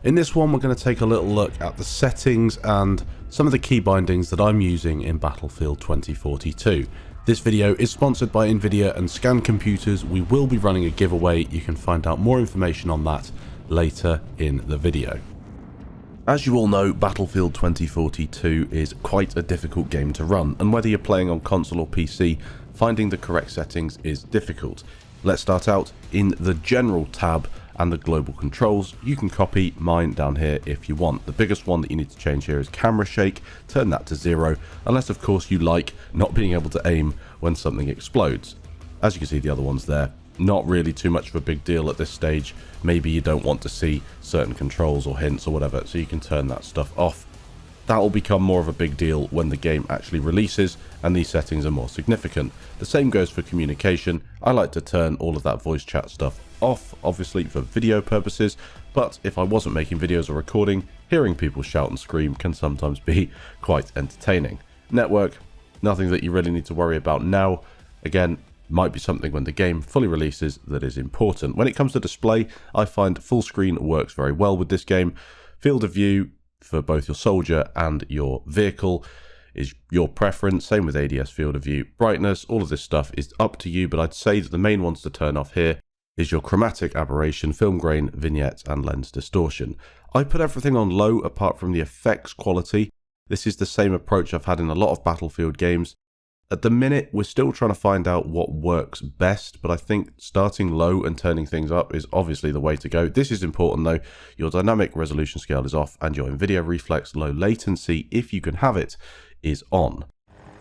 In this one, we're going to take a little look at the settings and some of the key bindings that I'm using in Battlefield 2042. This video is sponsored by Nvidia and Scan Computers. We will be running a giveaway. You can find out more information on that later in the video. As you all know, Battlefield 2042 is quite a difficult game to run, and whether you're playing on console or PC, finding the correct settings is difficult. Let's start out in the General tab and the global controls. You can copy mine down here if you want. The biggest one that you need to change here is camera shake. Turn that to 0, unless of course you like not being able to aim when something explodes. As you can see, the other ones there, not really too much of a big deal at this stage. Maybe you don't want to see certain controls or hints or whatever, so you can turn that stuff off. That will become more of a big deal when the game actually releases and these settings are more significant. The same goes for communication. I like to turn all of that voice chat stuff off, obviously for video purposes, but if I wasn't making videos or recording, hearing people shout and scream can sometimes be quite entertaining. Network, nothing that you really need to worry about now. Again, might be something when the game fully releases that is important. When it comes to display, I find full screen works very well with this game. Field of view for both your soldier and your vehicle is your preference. Same with ADS field of view. Brightness, all of this stuff is up to you, but I'd say that the main ones to turn off here is your chromatic aberration, film grain, vignettes, and lens distortion. I put everything on low apart from the effects quality. This is the same approach I've had in a lot of Battlefield games. At the minute, we're still trying to find out what works best, but I think starting low and turning things up is obviously the way to go. This is important though. Your dynamic resolution scale is off and your Nvidia reflex low latency, if you can have it, is on.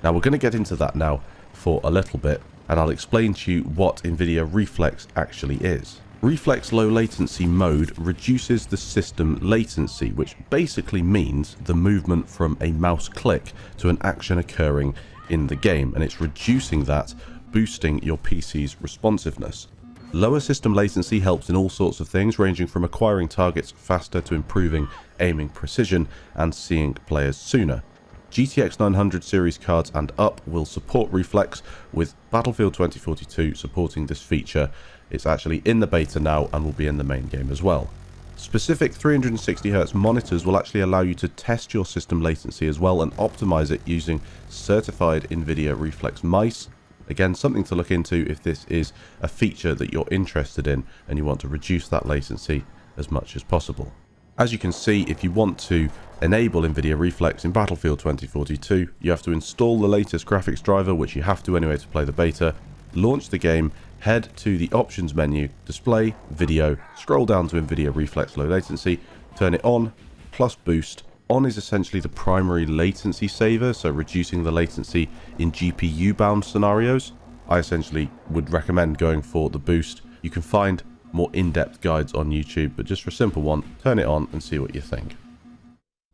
Now we're going to get into that now for a little bit, and I'll explain to you what Nvidia reflex actually is. Reflex low latency mode reduces the system latency, which basically means the movement from a mouse click to an action occurring in the game, and it's reducing that, boosting your PC's responsiveness. Lower system latency helps in all sorts of things, ranging from acquiring targets faster to improving aiming precision and seeing players sooner. GTX 900 series cards and up will support reflex, with Battlefield 2042 supporting this feature. It's actually in the beta now and will be in the main game as well. Specific 360Hz monitors will actually allow you to test your system latency as well and optimize it using certified Nvidia reflex mice. Again, something to look into if this is a feature that you're interested in and you want to reduce that latency as much as possible. As you can see, if you want to enable Nvidia reflex in Battlefield 2042, you have to install the latest graphics driver, which you have to anyway to play the beta, launch the game, head to the options menu, display, video, scroll down to Nvidia reflex low latency, turn it on, plus boost. On is essentially the primary latency saver, so reducing the latency in GPU bound scenarios. I essentially would recommend going for the boost. You can find more in-depth guides on YouTube, but just for a simple one, turn it on and see what you think.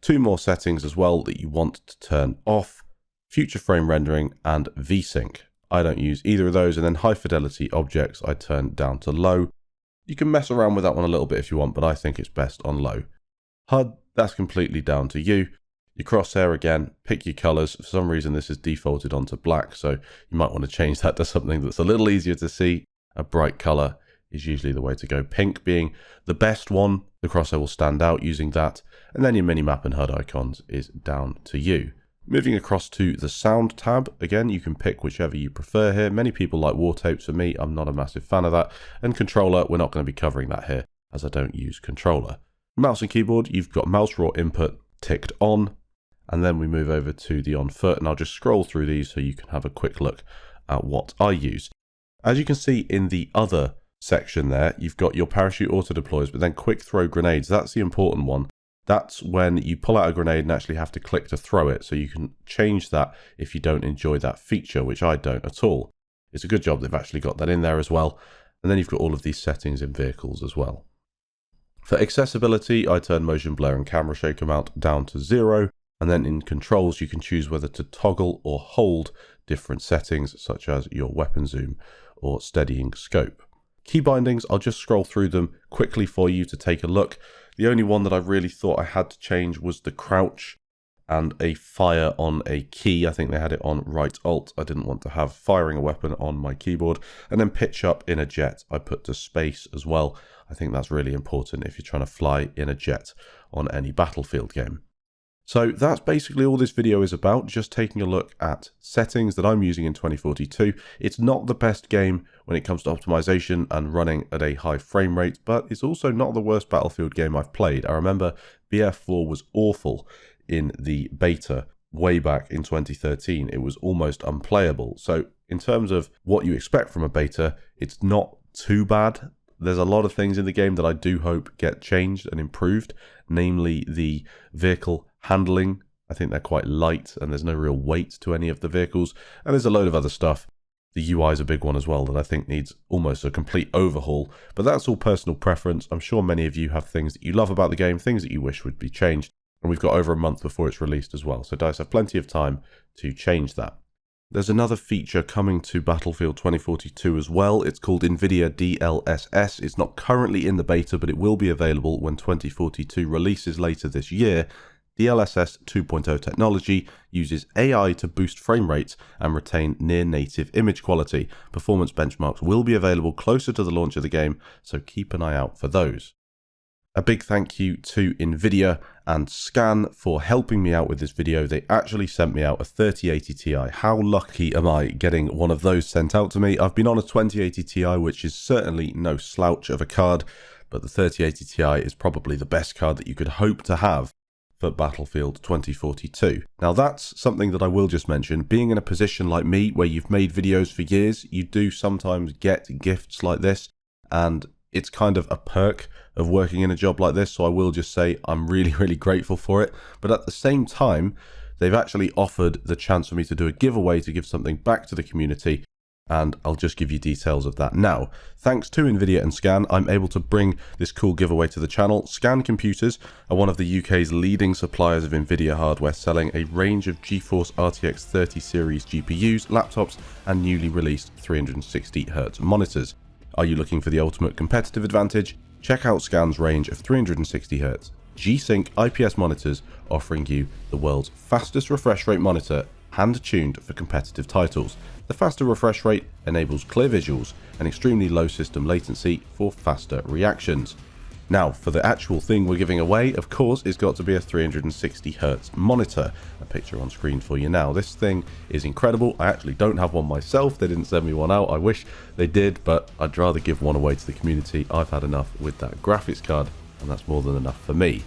Two more settings as well that you want to turn off: future frame rendering and VSync. I don't use either of those, and then high fidelity objects I turn down to low. You can mess around with that one a little bit if you want, but I think it's best on low. HUD, that's completely down to you. Your crosshair, again, pick your colors. For some reason this is defaulted onto black, so you might want to change that to something that's a little easier to see. A bright color is usually the way to go. Pink being the best one. The crosshair will stand out using that. And then your minimap and HUD icons is down to you. Moving across to the sound tab, again, you can pick whichever you prefer here. Many people like war tapes. For me, I'm not a massive fan of that. And controller, we're not going to be covering that here, as I don't use controller. Mouse and keyboard, you've got mouse raw input ticked on. And then we move over to the on foot, and I'll just scroll through these so you can have a quick look at what I use. As you can see in the other section there, you've got your parachute auto deploys, but then quick throw grenades. That's the important one. That's when you pull out a grenade and actually have to click to throw it. So you can change that if you don't enjoy that feature, which I don't at all. It's a good job they've actually got that in there as well. And then you've got all of these settings in vehicles as well. For accessibility, I turn motion blur and camera shake amount down to 0. And then in controls, you can choose whether to toggle or hold different settings, such as your weapon zoom or steadying scope. Key bindings, I'll just scroll through them quickly for you to take a look. The only one that I really thought I had to change was the crouch and a fire on a key. I think they had it on right alt. I didn't want to have firing a weapon on my keyboard. And then pitch up in a jet, I put to space as well. I think that's really important if you're trying to fly in a jet on any Battlefield game. So that's basically all this video is about, just taking a look at settings that I'm using in 2042. It's not the best game when it comes to optimization and running at a high frame rate, but it's also not the worst Battlefield game I've played. I remember BF4 was awful in the beta way back in 2013. It was almost unplayable. So in terms of what you expect from a beta, it's not too bad. There's a lot of things in the game that I do hope get changed and improved, namely the vehicle handling. I think they're quite light and there's no real weight to any of the vehicles, and there's a load of other stuff. The UI is a big one as well that I think needs almost a complete overhaul, but that's all personal preference. I'm sure many of you have things that you love about the game, things that you wish would be changed, and we've got over a month before it's released as well, so DICE have plenty of time to change that. There's another feature coming to Battlefield 2042 as well. It's called Nvidia DLSS. It's not currently in the beta, but it will be available when 2042 releases later this year. DLSS 2.0 technology uses AI to boost frame rates and retain near-native image quality. Performance benchmarks will be available closer to the launch of the game, so keep an eye out for those. A big thank you to Nvidia and Scan for helping me out with this video. They actually sent me out a 3080 Ti. How lucky am I getting one of those sent out to me? I've been on a 2080 Ti, which is certainly no slouch of a card, but the 3080 Ti is probably the best card that you could hope to have for Battlefield 2042. Now that's something that I will just mention. Being in a position like me where you've made videos for years, you do sometimes get gifts like this, and it's kind of a perk of working in a job like this, so I will just say I'm really grateful for it. But at the same time, they've actually offered the chance for me to do a giveaway to give something back to the community, and I'll just give you details of that now. Thanks to Nvidia and Scan, I'm able to bring this cool giveaway to the channel. Scan Computers are one of the UK's leading suppliers of Nvidia hardware, selling a range of GeForce RTX 30 series GPUs, laptops, and newly released 360Hz monitors. Are you looking for the ultimate competitive advantage? Check out Scan's range of 360Hz G-Sync IPS monitors, offering you the world's fastest refresh rate monitor, hand-tuned for competitive titles. The faster refresh rate enables clear visuals and extremely low system latency for faster reactions. Now, for the actual thing we're giving away, of course, it's got to be a 360Hz monitor. A picture on screen for you now. This thing is incredible. I actually don't have one myself. They didn't send me one out. I wish they did, but I'd rather give one away to the community. I've had enough with that graphics card, and that's more than enough for me.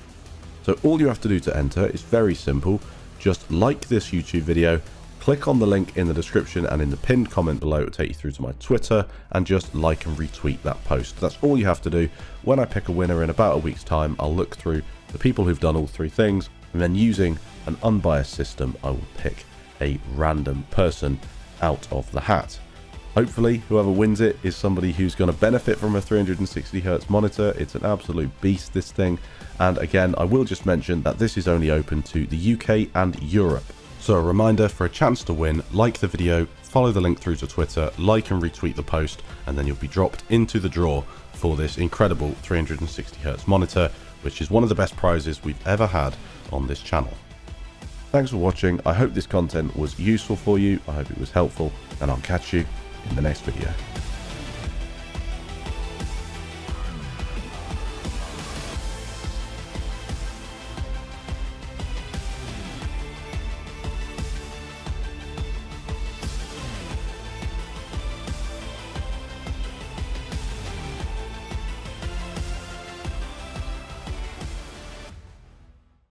So all you have to do to enter is very simple. Just like this YouTube video, click on the link in the description and in the pinned comment below. It will take you through to my Twitter, and just like and retweet that post. That's all you have to do. When I pick a winner in about a week's time, I'll look through the people who've done all three things, and then using an unbiased system, I will pick a random person out of the hat. Hopefully, whoever wins it is somebody who's going to benefit from a 360Hz monitor. It's an absolute beast, this thing. And again, I will just mention that this is only open to the UK and Europe. So a reminder, for a chance to win, like the video, follow the link through to Twitter, like and retweet the post, and then you'll be dropped into the draw for this incredible 360Hz monitor, which is one of the best prizes we've ever had on this channel. Thanks for watching. I hope this content was useful for you. I hope it was helpful, and I'll catch you in the next video.